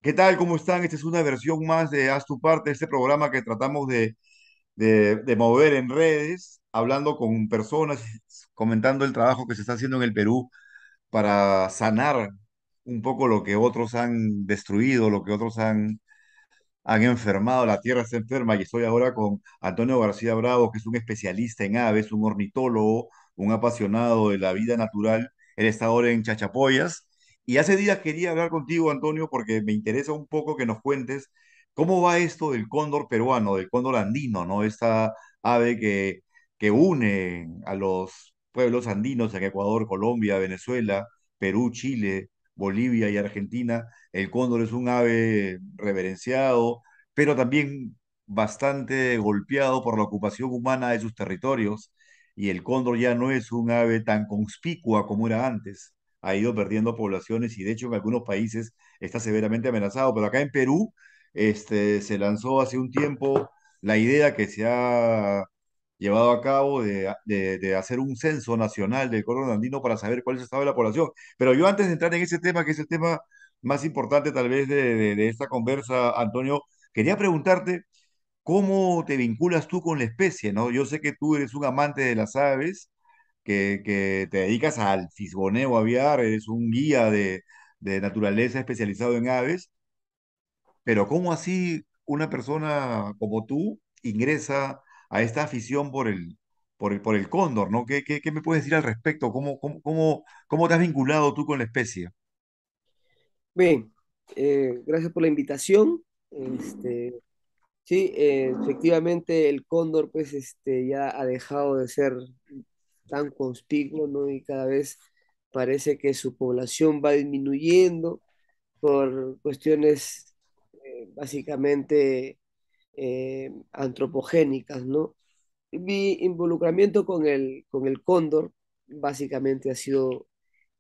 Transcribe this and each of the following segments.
¿Qué tal? ¿Cómo están? Esta es una versión más de Haz tu parte, este programa que tratamos de mover en redes, hablando con personas, comentando el trabajo que se está haciendo en el Perú para sanar un poco lo que otros han destruido, lo que otros han enfermado, la tierra está enferma y estoy ahora con Antonio García Bravo, que es un especialista en aves, un ornitólogo, un apasionado de la vida natural. Él está ahora en Chachapoyas y hace días quería hablar contigo, Antonio, porque me interesa un poco que nos cuentes cómo va esto del cóndor peruano, del cóndor andino, ¿no? Esta ave que une a los pueblos andinos en Ecuador, Colombia, Venezuela, Perú, Chile, Bolivia y Argentina. El cóndor es un ave reverenciado, pero también bastante golpeado por la ocupación humana de sus territorios, y el cóndor ya no es un ave tan conspicua como era antes. Ha ido perdiendo poblaciones y de hecho en algunos países está severamente amenazado, pero acá en Perú se lanzó hace un tiempo la idea que se ha llevado a cabo de hacer un censo nacional del cóndor andino para saber cuál es el estado de la población. Pero yo antes de entrar en ese tema, que es el tema más importante tal vez de esta conversa, Antonio, quería preguntarte cómo te vinculas tú con la especie, ¿no? Yo sé que tú eres un amante de las aves, que te dedicas al fisgoneo aviar, eres un guía de naturaleza especializado en aves, pero ¿cómo así una persona como tú ingresa a esta afición por el cóndor, ¿no? ¿Qué me puedes decir al respecto? ¿Cómo te has vinculado tú con la especie? Bien, gracias por la invitación. Sí, efectivamente el cóndor pues ya ha dejado de ser tan conspicuo, ¿no? Y cada vez parece que su población va disminuyendo por cuestiones básicamente antropogénicas, ¿no? Mi involucramiento con el cóndor básicamente ha sido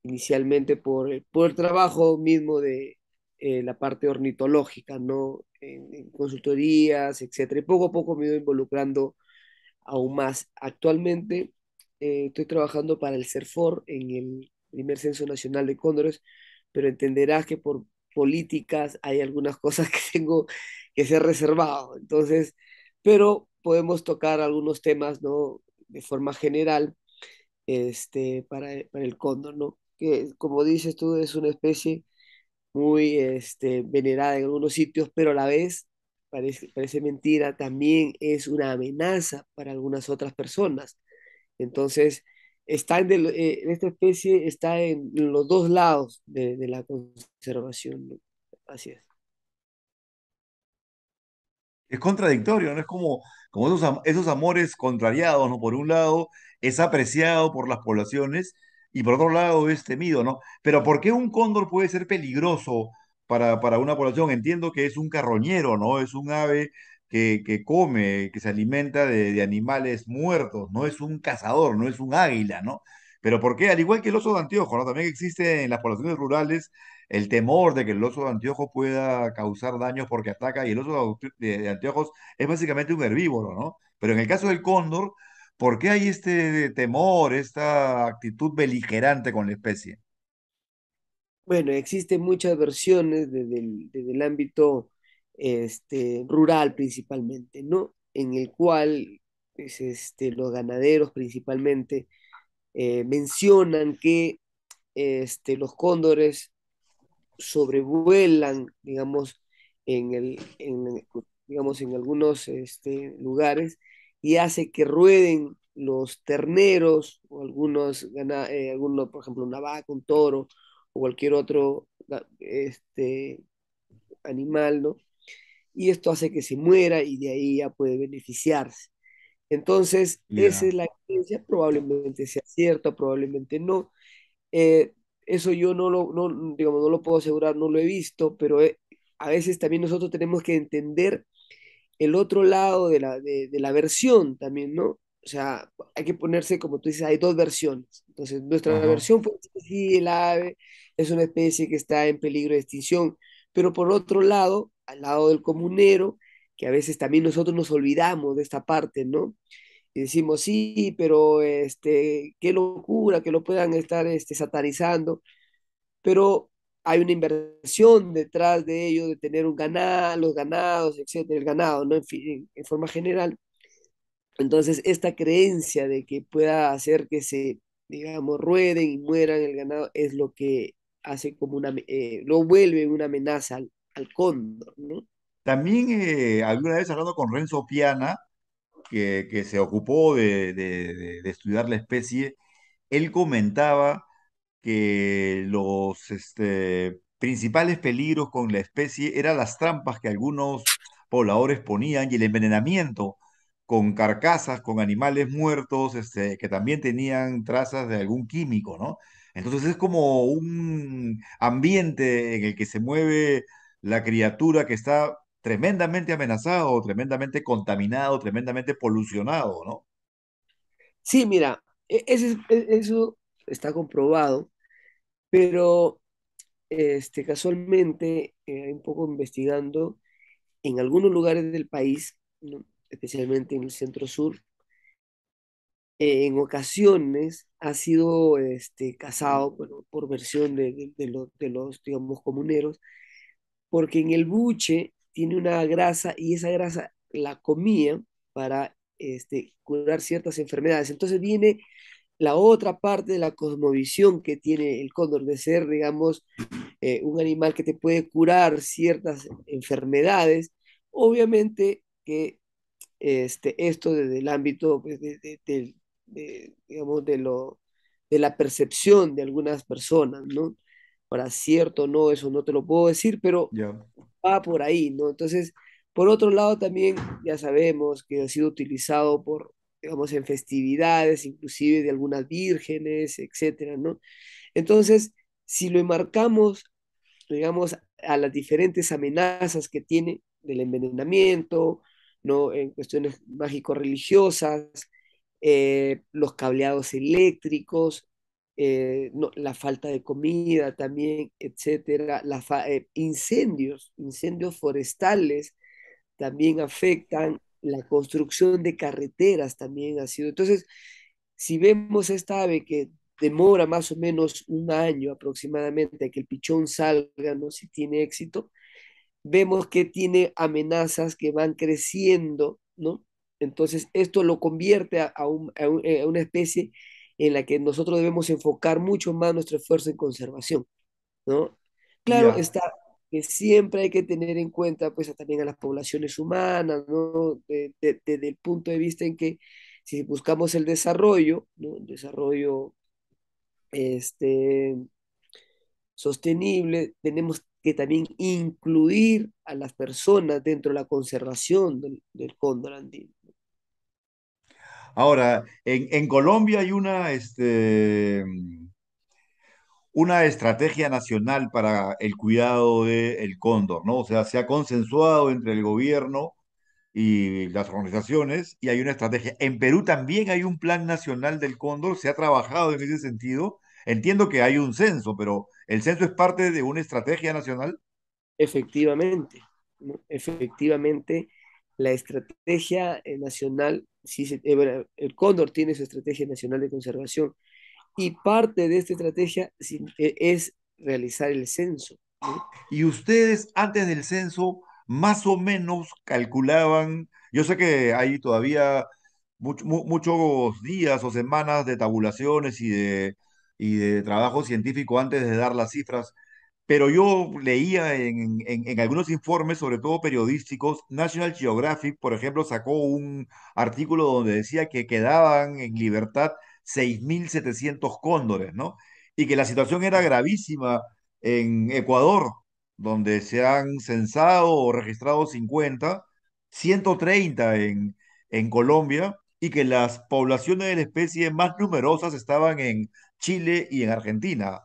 inicialmente por el trabajo mismo de la parte ornitológica, ¿no? En consultorías, etcétera. Y poco a poco me he ido involucrando aún más. Actualmente estoy trabajando para el CERFOR en el primer Censo Nacional de Cóndores, pero entenderás que por políticas hay algunas cosas que tengo que ser reservado. Entonces, pero podemos tocar algunos temas, ¿no? De forma general, para el cóndor, ¿no? Que como dices tú, es una especie muy venerada en algunos sitios, pero a la vez, parece mentira, también es una amenaza para algunas otras personas. Entonces, esta especie está en los dos lados de la conservación, ¿no? Así es. Es contradictorio, ¿no? Es como esos amores contrariados, ¿no? Por un lado es apreciado por las poblaciones y por otro lado es temido, ¿no? Pero ¿por qué un cóndor puede ser peligroso para una población? Entiendo que es un carroñero, ¿no? Es un ave que come, que se alimenta de animales muertos, no es un cazador, no es un águila, ¿no? Pero ¿por qué? Al igual que el oso de anteojo, ¿no? También existe en las poblaciones rurales el temor de que el oso de anteojos pueda causar daños porque ataca, y el oso de anteojos es básicamente un herbívoro, ¿no? Pero en el caso del cóndor, ¿por qué hay este temor, esta actitud beligerante con la especie? Bueno, existen muchas versiones desde el ámbito rural principalmente, ¿no? En el cual pues, los ganaderos principalmente mencionan que los cóndores sobrevuelan, digamos, digamos, en algunos lugares y hace que rueden los terneros o algunos, por ejemplo, una vaca, un toro o cualquier otro animal, ¿no? Y esto hace que se muera y de ahí ya puede beneficiarse. Entonces, esa Ya. es la creencia, probablemente sea cierta, probablemente no. Eh, Eso yo digamos, no lo puedo asegurar, no lo he visto, pero a veces también nosotros tenemos que entender el otro lado de la versión también, ¿no? O sea, hay que ponerse, como tú dices, hay dos versiones. Entonces, nuestra Ajá. versión fue, sí, el ave es una especie que está en peligro de extinción, pero por otro lado, al lado del comunero, que a veces también nosotros nos olvidamos de esta parte, ¿no? Y decimos, sí, pero qué locura que lo puedan estar satanizando, pero hay una inversión detrás de ello, de tener un ganado, los ganados, etcétera, el ganado, ¿no? En fin, en forma general. Entonces, esta creencia de que pueda hacer que se, digamos, rueden y mueran el ganado es lo que hace como lo vuelve una amenaza al cóndor, ¿no? También alguna vez hablando con Renzo Piana, que se ocupó de estudiar la especie, él comentaba que los principales peligros con la especie eran las trampas que algunos pobladores ponían y el envenenamiento con carcasas, con animales muertos, que también tenían trazas de algún químico, ¿no? Entonces es como un ambiente en el que se mueve la criatura que está tremendamente amenazado, tremendamente contaminado, tremendamente polucionado, ¿no? Sí, mira, eso está comprobado, pero casualmente, un poco investigando, en algunos lugares del país, ¿no? Especialmente en el centro sur, en ocasiones ha sido cazado, bueno, por versión de los, digamos, comuneros, porque en el buche tiene una grasa y esa grasa la comía para curar ciertas enfermedades. Entonces viene la otra parte de la cosmovisión que tiene el cóndor, de ser, digamos, un animal que te puede curar ciertas enfermedades. Obviamente que esto desde el ámbito pues, digamos, de la percepción de algunas personas, ¿no? Para cierto o no, eso no te lo puedo decir, pero Ya. va por ahí, ¿no? Entonces, por otro lado, también ya sabemos que ha sido utilizado por, digamos, en festividades, inclusive de algunas vírgenes, etcétera, ¿no? Entonces, si lo enmarcamos, digamos, a las diferentes amenazas que tiene del envenenamiento, ¿no? En cuestiones mágico-religiosas, los cableados eléctricos, no, la falta de comida también, etcétera, incendios forestales también afectan, la construcción de carreteras también ha sido. Entonces, si vemos esta ave que demora más o menos un año aproximadamente que el pichón salga, ¿no? Si tiene éxito, vemos que tiene amenazas que van creciendo, ¿no? Entonces, esto lo convierte a una especie en la que nosotros debemos enfocar mucho más nuestro esfuerzo en conservación, ¿no? Claro Ya. está que siempre hay que tener en cuenta pues también a las poblaciones humanas, ¿no? Desde el punto de vista en que si buscamos el desarrollo, ¿no? El desarrollo este, sostenible, tenemos que también incluir a las personas dentro de la conservación del cóndor andino. Ahora, en Colombia hay una estrategia nacional para el cuidado del cóndor, ¿no? O sea, se ha consensuado entre el gobierno y las organizaciones y hay una estrategia. En Perú también hay un plan nacional del cóndor, se ha trabajado en ese sentido. Entiendo que hay un censo, pero ¿el censo es parte de una estrategia nacional? Efectivamente, ¿no? Efectivamente, la estrategia nacional, sí bueno, el cóndor tiene su estrategia nacional de conservación y parte de esta estrategia sí, es realizar el censo, ¿no? Y ustedes antes del censo más o menos calculaban, yo sé que hay todavía muchos días o semanas de tabulaciones y de trabajo científico antes de dar las cifras, pero yo leía en algunos informes, sobre todo periodísticos, National Geographic, por ejemplo, sacó un artículo donde decía que quedaban en libertad 6.700 cóndores, ¿no? Y que la situación era gravísima en Ecuador, donde se han censado o registrado 50, 130 en Colombia, y que las poblaciones de la especie más numerosas estaban en Chile y en Argentina,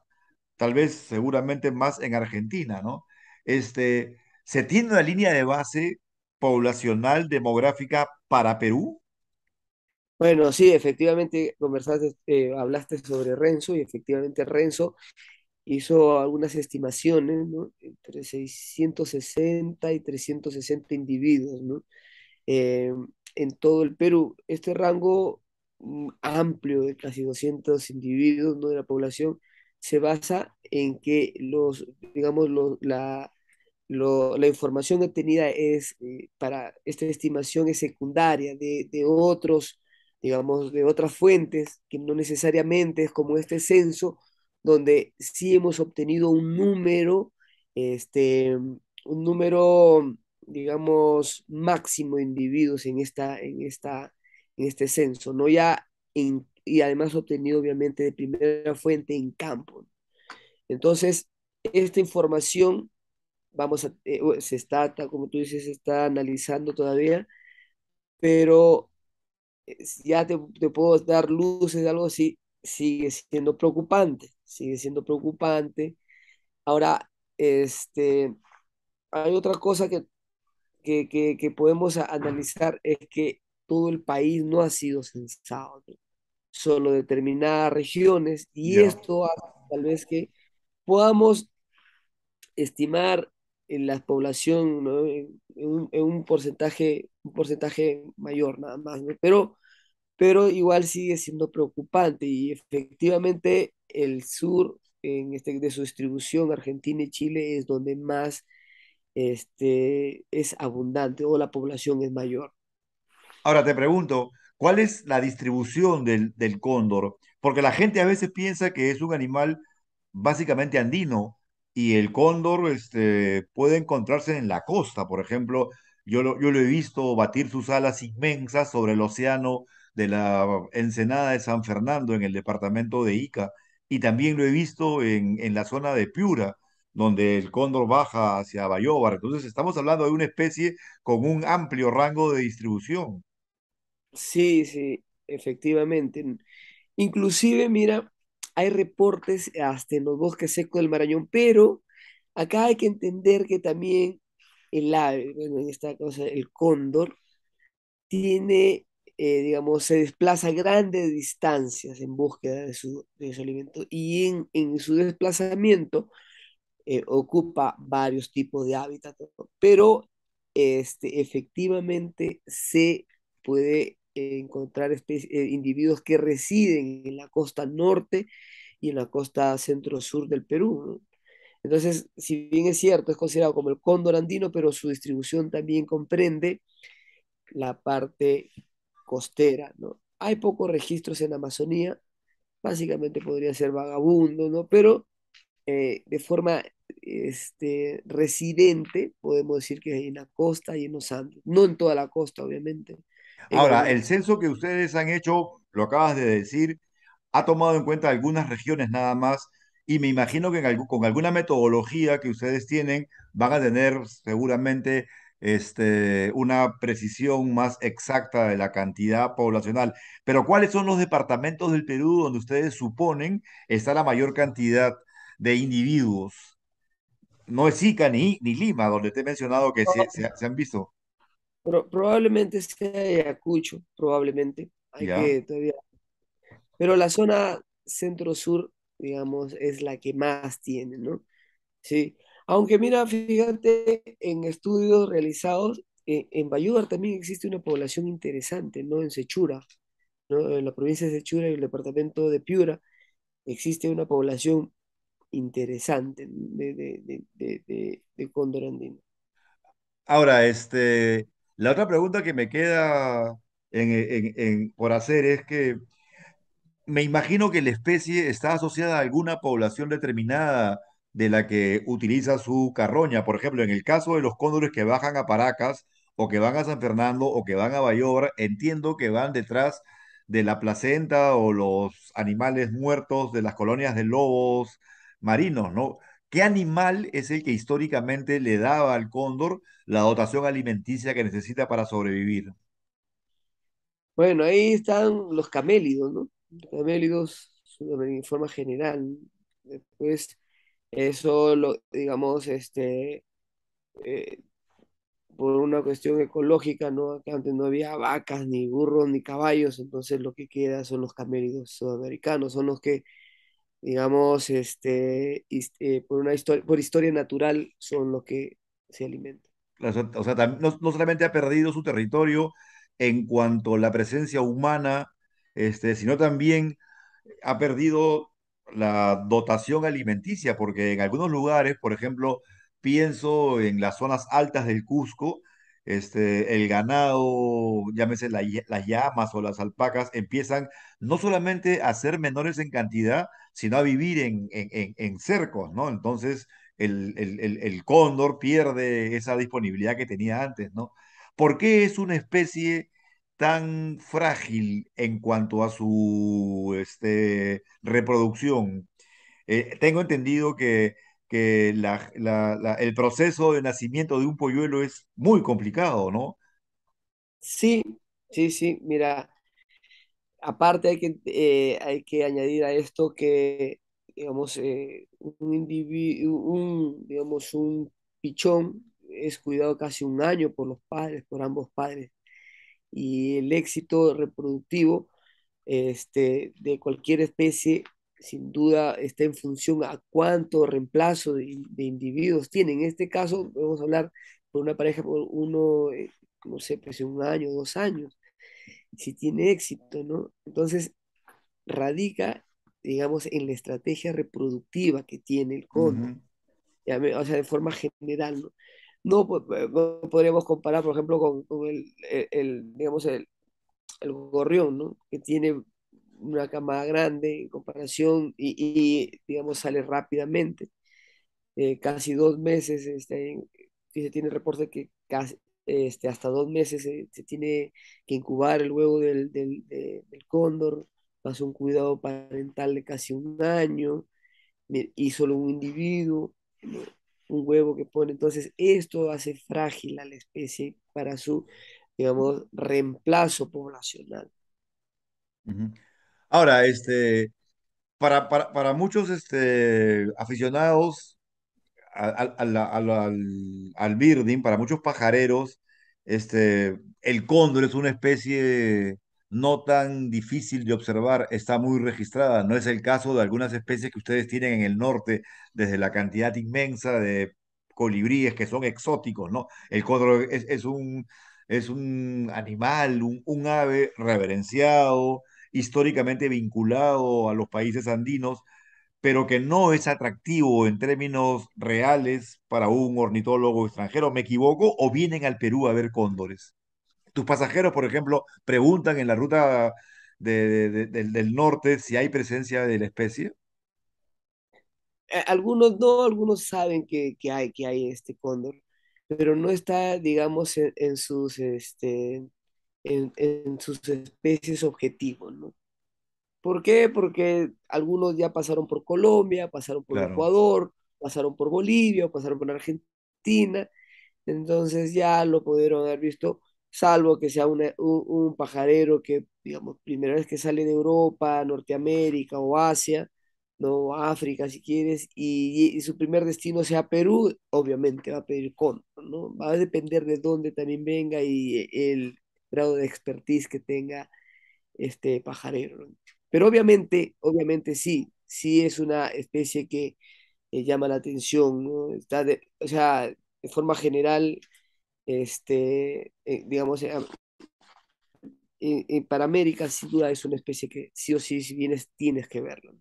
tal vez seguramente más en Argentina, ¿no? ¿Se tiene una línea de base poblacional demográfica para Perú? Bueno, sí, efectivamente conversaste, hablaste sobre Renzo y efectivamente Renzo hizo algunas estimaciones, ¿no? Entre 660 y 360 individuos, ¿no? Eh, en todo el Perú. Este rango amplio de casi 200 individuos, ¿no? De la población se basa en que digamos, la información obtenida es, para esta estimación es secundaria de otros, digamos, de otras fuentes, que no necesariamente es como este censo, donde sí hemos obtenido un número, digamos, máximo de individuos en este censo, ¿no? Y además obtenido obviamente de primera fuente en campo. Entonces, esta información se está, como tú dices, se está analizando todavía, pero ya te puedo dar luces de algo así, sigue siendo preocupante. Ahora, hay otra cosa que podemos analizar, es que todo el país no ha sido censado, ¿no? Solo determinadas regiones, y Ya. esto hace tal vez que podamos estimar en la población, ¿no? En un porcentaje mayor nada más, ¿no? Pero igual sigue siendo preocupante, y efectivamente el sur de su distribución, Argentina y Chile, es donde más es abundante, o la población es mayor. Ahora te pregunto, ¿cuál es la distribución del cóndor? Porque la gente a veces piensa que es un animal básicamente andino y el cóndor puede encontrarse en la costa. Por ejemplo, yo lo he visto batir sus alas inmensas sobre el océano de la Ensenada de San Fernando en el departamento de Ica, y también lo he visto en la zona de Piura, donde el cóndor baja hacia Bayóvar. Entonces estamos hablando de una especie con un amplio rango de distribución. Sí, sí, efectivamente. Inclusive, mira, hay reportes hasta en los bosques secos del Marañón, pero acá hay que entender que también el ave, bueno, en esta cosa, el cóndor, tiene, digamos, se desplaza grandes distancias en búsqueda de su alimento, y en su desplazamiento ocupa varios tipos de hábitat, ¿no? Pero efectivamente se puede encontrar individuos que residen en la costa norte y en la costa centro-sur del Perú, ¿no? Entonces, si bien es cierto, es considerado como el cóndor andino, pero su distribución también comprende la parte costera, ¿no? Hay pocos registros en Amazonía, básicamente podría ser vagabundo, ¿no? Pero de forma residente, podemos decir que en la costa y en los Andes, no en toda la costa, obviamente, en Ahora, algunas. el censo que ustedes han hecho, lo acabas de decir, ha tomado en cuenta algunas regiones nada más, y me imagino que con alguna metodología que ustedes tienen van a tener seguramente una precisión más exacta de la cantidad poblacional. Pero ¿cuáles son los departamentos del Perú donde ustedes suponen está la mayor cantidad de individuos? No es Ica ni Lima, donde te he mencionado que se han visto. Probablemente sea Ayacucho, probablemente, hay ¿Ya? que todavía, pero la zona centro-sur, digamos, es la que más tiene, ¿no? Sí, aunque mira, fíjate, en estudios realizados, en Bayudar también existe una población interesante, ¿no? En Sechura, ¿no? En la provincia de Sechura y el departamento de Piura existe una población interesante de cóndor andino. Ahora, la otra pregunta que me queda por hacer es que me imagino que la especie está asociada a alguna población determinada de la que utiliza su carroña. Por ejemplo, en el caso de los cóndores que bajan a Paracas o que van a San Fernando o que van a Bayobra, entiendo que van detrás de la placenta o los animales muertos de las colonias de lobos marinos, ¿no? ¿Qué animal es el que históricamente le daba al cóndor la dotación alimenticia que necesita para sobrevivir? Bueno, ahí están los camélidos, ¿no? Los camélidos en forma general. Después, eso, digamos, eh, por una cuestión ecológica, ¿no? Acá antes no había vacas, ni burros, ni caballos, entonces lo que queda son los camélidos sudamericanos, son los que, digamos, por historia natural, son los que se alimentan. O sea, no solamente ha perdido su territorio en cuanto a la presencia humana, sino también ha perdido la dotación alimenticia, porque en algunos lugares, por ejemplo, pienso en las zonas altas del Cusco, el ganado, llámese las llamas o las alpacas, empiezan no solamente a ser menores en cantidad, sino a vivir en cercos, ¿no? Entonces, el cóndor pierde esa disponibilidad que tenía antes, ¿no? ¿Por qué es una especie tan frágil en cuanto a su reproducción? Tengo entendido que el proceso de nacimiento de un polluelo es muy complicado, ¿no? Sí, sí, sí, mira, aparte hay que añadir a esto que, digamos, un individuo, digamos, un pichón es cuidado casi un año por los padres, por ambos padres. Y el éxito reproductivo de cualquier especie, sin duda, está en función a cuánto reemplazo de individuos tiene. En este caso, vamos a hablar por una pareja, por uno, no sé, pues un año, 2 años, si tiene éxito, ¿no? Entonces, radica, digamos, en la estrategia reproductiva que tiene el cóndor, Ujú, o sea, de forma general, ¿no? No, no podríamos comparar, por ejemplo, con digamos, el gorrión, ¿no? Que tiene una camada grande en comparación digamos, sale rápidamente. Casi 2 meses, y se tiene reporte que casi, hasta 2 meses se tiene que incubar el huevo del cóndor, más un cuidado parental de casi un año, y solo un individuo, ¿no? Un huevo que pone. Entonces, esto hace frágil a la especie para su, digamos, reemplazo poblacional. ujú. Ahora, para muchos aficionados al birding, para muchos pajareros, el cóndor es una especie no tan difícil de observar, está muy registrada. No es el caso de algunas especies que ustedes tienen en el norte, desde la cantidad inmensa de colibríes que son exóticos, ¿no? El cóndor es un animal, un ave reverenciado, históricamente vinculado a los países andinos, pero que no es atractivo en términos reales para un ornitólogo extranjero. ¿Me equivoco? ¿O vienen al Perú a ver cóndores? Tus pasajeros, por ejemplo, preguntan en la ruta del norte si hay presencia de la especie. Algunos no, algunos saben que hay este cóndor, pero no está, digamos, en sus especies objetivos, ¿no? ¿Por qué? Porque algunos ya pasaron por Colombia, pasaron por Claro. Ecuador, pasaron por Bolivia, pasaron por Argentina, entonces ya lo pudieron haber visto, salvo que sea un pajarero que, digamos, primera vez que sale de Europa, Norteamérica o Asia, no África si quieres, y su primer destino sea Perú, obviamente va a pedir cóndor, ¿no? Va a depender de dónde también venga y el grado de expertise que tenga este pajarero, ¿no? Pero obviamente sí, sí es una especie que llama la atención, ¿no? O sea, de forma general, digamos, para América sin duda es una especie que sí o sí, si vienes, tienes que verla, ¿no?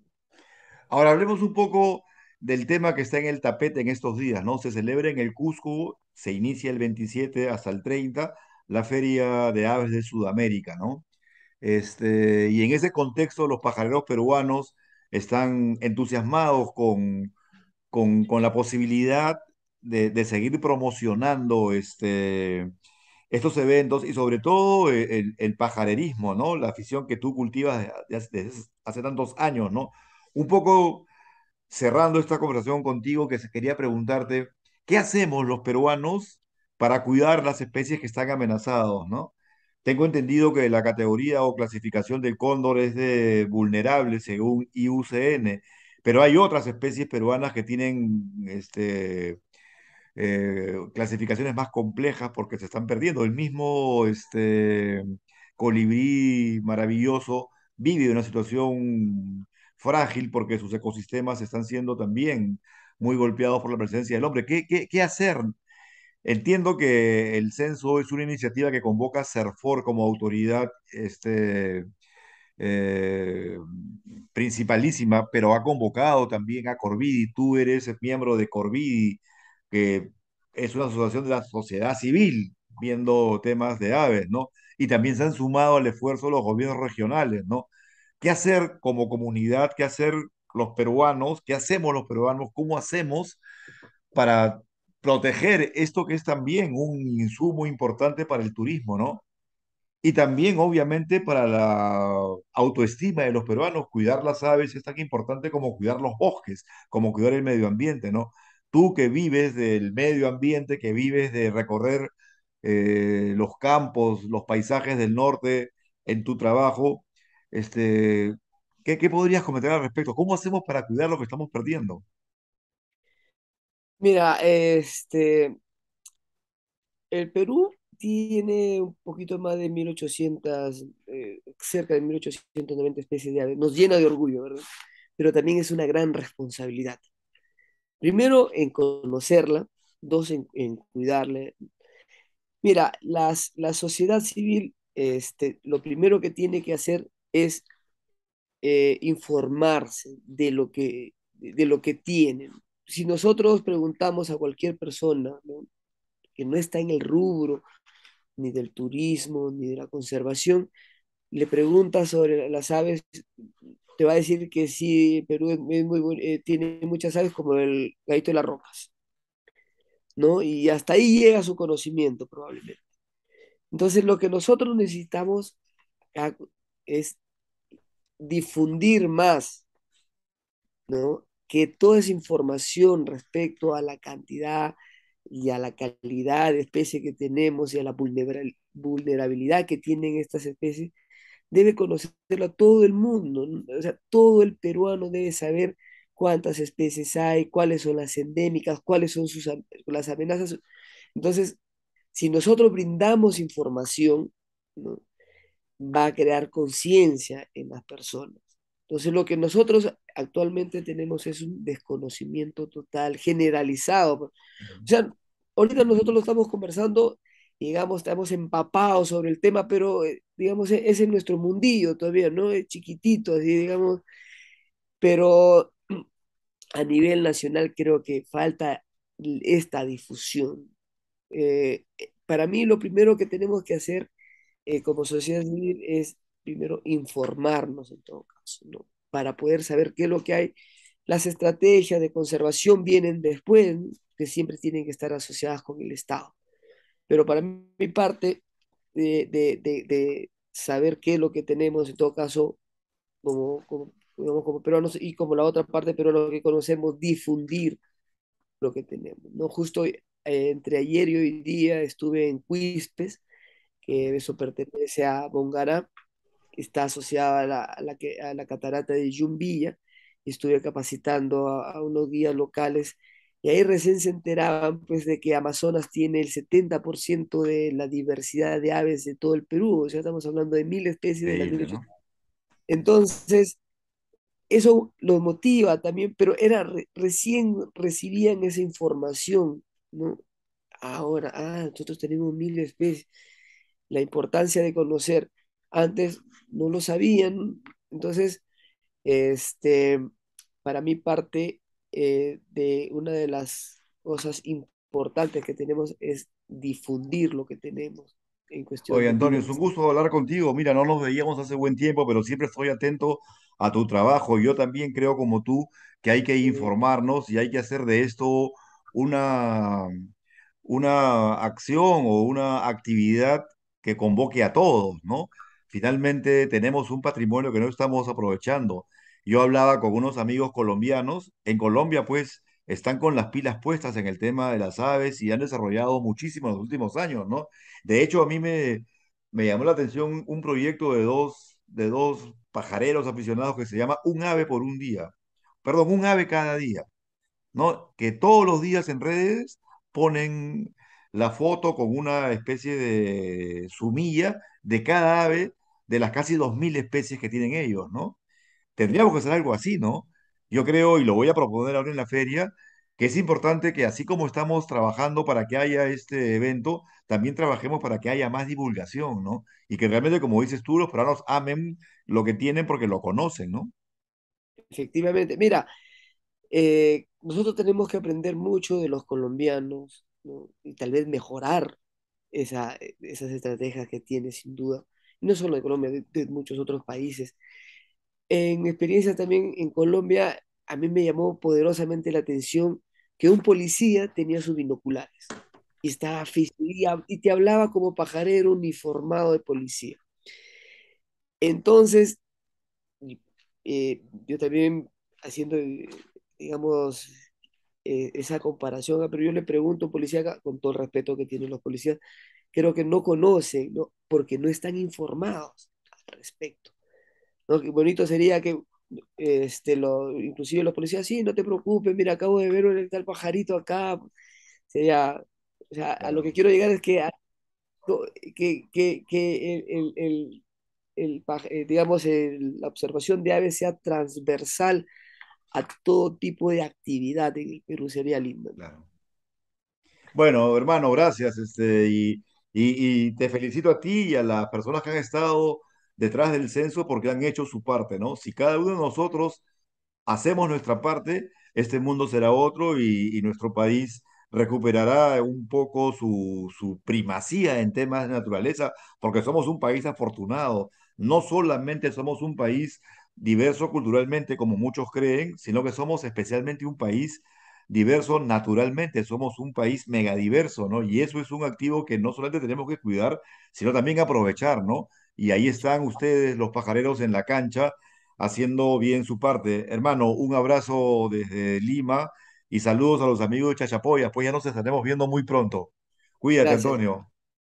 Ahora hablemos un poco del tema que está en el tapete en estos días, ¿no? Se celebra en el Cusco, se inicia el 27 hasta el 30, la Feria de Aves de Sudamérica, ¿no? Y en ese contexto los pajareros peruanos están entusiasmados con la posibilidad de seguir promocionando estos eventos y sobre todo el pajarerismo, ¿no? La afición que tú cultivas desde hace tantos años, ¿no? Un poco cerrando esta conversación contigo, que quería preguntarte, ¿qué hacemos los peruanos para cuidar las especies que están amenazadas, ¿no? Tengo entendido que la categoría o clasificación del cóndor es de vulnerable según IUCN, pero hay otras especies peruanas que tienen clasificaciones más complejas porque se están perdiendo. El mismo colibrí maravilloso vive una situación frágil porque sus ecosistemas están siendo también muy golpeados por la presencia del hombre. ¿Qué hacer? Entiendo que el censo es una iniciativa que convoca a CERFOR como autoridad eh, principalísima, pero ha convocado también a Corvidi. Tú eres miembro de Corvidi, que es una asociación de la sociedad civil viendo temas de aves, ¿no? Y también se han sumado al esfuerzo los gobiernos regionales, ¿no? ¿Qué hacer como comunidad? ¿Qué hacer los peruanos? ¿Qué hacemos los peruanos? ¿Cómo hacemos para proteger esto que es también un insumo importante para el turismo, ¿no? Y también, obviamente, para la autoestima de los peruanos, cuidar las aves es tan importante como cuidar los bosques, como cuidar el medio ambiente, ¿no? Tú que vives del medio ambiente, que vives de recorrer los campos, los paisajes del norte en tu trabajo, este, ¿qué podrías comentar al respecto? ¿Cómo hacemos para cuidar lo que estamos perdiendo? Mira, el Perú tiene un poquito más de 1800, cerca de 1890 especies de aves. Nos llena de orgullo, ¿verdad? Pero también es una gran responsabilidad. Primero, en conocerla. Dos, en cuidarla. Mira, la sociedad civil, lo primero que tiene que hacer es informarse de lo que tienen. Si nosotros preguntamos a cualquier persona, ¿no?, que no está en el rubro ni del turismo ni de la conservación, le preguntas sobre las aves, te va a decir que sí, Perú tiene muchas aves como el gallito de las rocas, ¿no? Y hasta ahí llega su conocimiento probablemente. Entonces, lo que nosotros necesitamos ah, es difundir más, ¿no? Que toda esa información respecto a la cantidad y a la calidad de especie que tenemos y a la vulnerabilidad que tienen estas especies, debe conocerlo todo el mundo, ¿no? O sea, todo el peruano debe saber cuántas especies hay, cuáles son las endémicas, cuáles son las amenazas. Entonces, si nosotros brindamos información, ¿no?, va a crear conciencia en las personas. Entonces, lo que nosotros actualmente tenemos es un desconocimiento total, generalizado. O sea, ahorita nosotros lo estamos conversando y, digamos, estamos empapados sobre el tema, pero, digamos, es en nuestro mundillo todavía, ¿no? Es chiquitito, así, digamos, pero a nivel nacional creo que falta esta difusión. Para mí, lo primero que tenemos que hacer como sociedad civil es primero informarnos en todo caso, ¿no? Para poder saber qué es lo que hay. Las estrategias de conservación vienen después, ¿no?, que siempre tienen que estar asociadas con el Estado. Pero para mi parte, de saber qué es lo que tenemos, en todo caso, digamos, como peruanos, y como la otra parte, pero lo que conocemos, difundir lo que tenemos, ¿no? Justo entre ayer y hoy día estuve en Quispe, que eso pertenece a Bongará, que está asociada a la catarata de Yumbilla, y estuve capacitando a unos guías locales, y ahí recién se enteraban pues de que Amazonas tiene el 70% de la diversidad de aves de todo el Perú, o sea, estamos hablando de 1000 especies de las Increíble, 1800. ¿no? Entonces, eso los motiva también, pero recién recibían esa información, ¿no? Ahora, nosotros tenemos 1000 especies, la importancia de conocer. Antes no lo sabían, entonces, este, para mi parte, de una de las cosas importantes que tenemos es difundir lo que tenemos en cuestión Oye, de Antonio, es un diversidad. gusto hablar contigo. Mira, no nos veíamos hace buen tiempo, pero siempre estoy atento a tu trabajo. Yo también creo, como tú, que hay que informarnos y hay que hacer de esto una, una acción o una actividad que convoque a todos, ¿no? Finalmente tenemos un patrimonio que no estamos aprovechando. Yo hablaba con unos amigos colombianos. En Colombia, pues, están con las pilas puestas en el tema de las aves y han desarrollado muchísimo en los últimos años, ¿no? De hecho, me llamó la atención un proyecto de dos pajareros aficionados que se llama Un ave por un día. Perdón, un ave cada día, ¿no? Que todos los días en redes ponen la foto con una especie de sumilla de cada ave de las casi 2000 especies que tienen ellos, ¿no? Tendríamos que hacer algo así, ¿no? Yo creo, y lo voy a proponer ahora en la feria, que es importante que así como estamos trabajando para que haya este evento, también trabajemos para que haya más divulgación, ¿no? Y que realmente, como dices tú, los peruanos amen lo que tienen porque lo conocen, ¿no? Efectivamente, mira, nosotros tenemos que aprender mucho de los colombianos, ¿no? Y tal vez mejorar esas estrategias que tiene, sin duda. Y no solo de Colombia, de muchos otros países. En mi experiencia también en Colombia, a mí me llamó poderosamente la atención que un policía tenía sus binoculares y estaba y te hablaba como pajarero uniformado de policía. Entonces, yo también haciendo, digamos, esa comparación, pero yo le pregunto a un policía, con todo el respeto que tienen los policías, creo que no conocen, ¿no? Porque no están informados al respecto. ¿No? Qué bonito sería que inclusive los policías, sí, no te preocupes, mira, acabo de ver un tal pajarito acá. Sería, o sea, a lo que Claro. quiero llegar es que, que digamos, la observación de aves sea transversal a todo tipo de actividad en el Perú, sería lindo, ¿no? Claro. Bueno, hermano, gracias. Y te felicito a ti y a las personas que han estado detrás del censo porque han hecho su parte, ¿no? Si cada uno de nosotros hacemos nuestra parte, este mundo será otro y nuestro país recuperará un poco su primacía en temas de naturaleza, porque somos un país afortunado. No solamente somos un país diverso culturalmente, como muchos creen, sino que somos especialmente un país diverso naturalmente. Somos un país megadiverso, ¿no? Y eso es un activo que no solamente tenemos que cuidar, sino también aprovechar, ¿no? Y ahí están ustedes, los pajareros, en la cancha haciendo bien su parte. Hermano, un abrazo desde Lima y saludos a los amigos de Chachapoyas, pues ya nos estaremos viendo muy pronto. Cuídate, Gracias. Antonio.